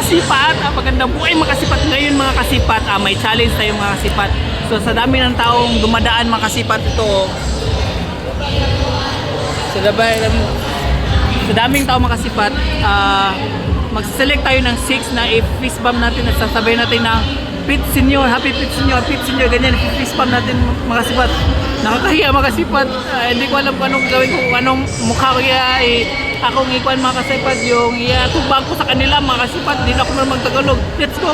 kasipat, magandang buhay mga kasipat. Ngayon mga kasipat, may challenge tayo mga kasipat. So sa dami ng taong dumadaan mga kasipat, ito sa daming tao mga kasipat, mag-select tayo ng 6 na i-fist bump natin at sasabihin natin na Pit Senior, Happy Pit Senior, ganyan, i-fist bump natin mga kasipat. Nakakahiya mga kasipat, hindi ko alam kung anong gawin ko, kung anong mukha ko akong ikuan mga kasipat, yung iatubag ko sa kanila mga kasipat, hindi na ako naman magtagalog. Let's go!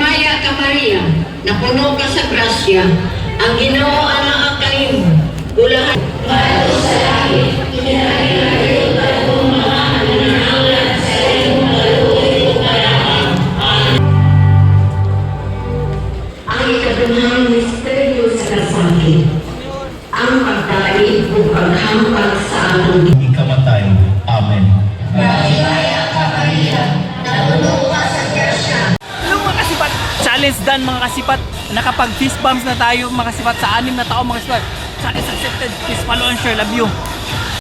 Maya ka Maria, napuno ka sa grasya, ang Ginoo ana kaimo. Ulahan sa langit, ang ikaduhang misteryo sa kasakit, ang pagkain o paghampas sa atong ikamatay. Amen. Hello mga kasipat, challenge done mga kasipat. Nakapag fist bumps na tayo mga kasipat sa 6 na tao mga kasipat. Challenge accepted. Please follow and share. Love you.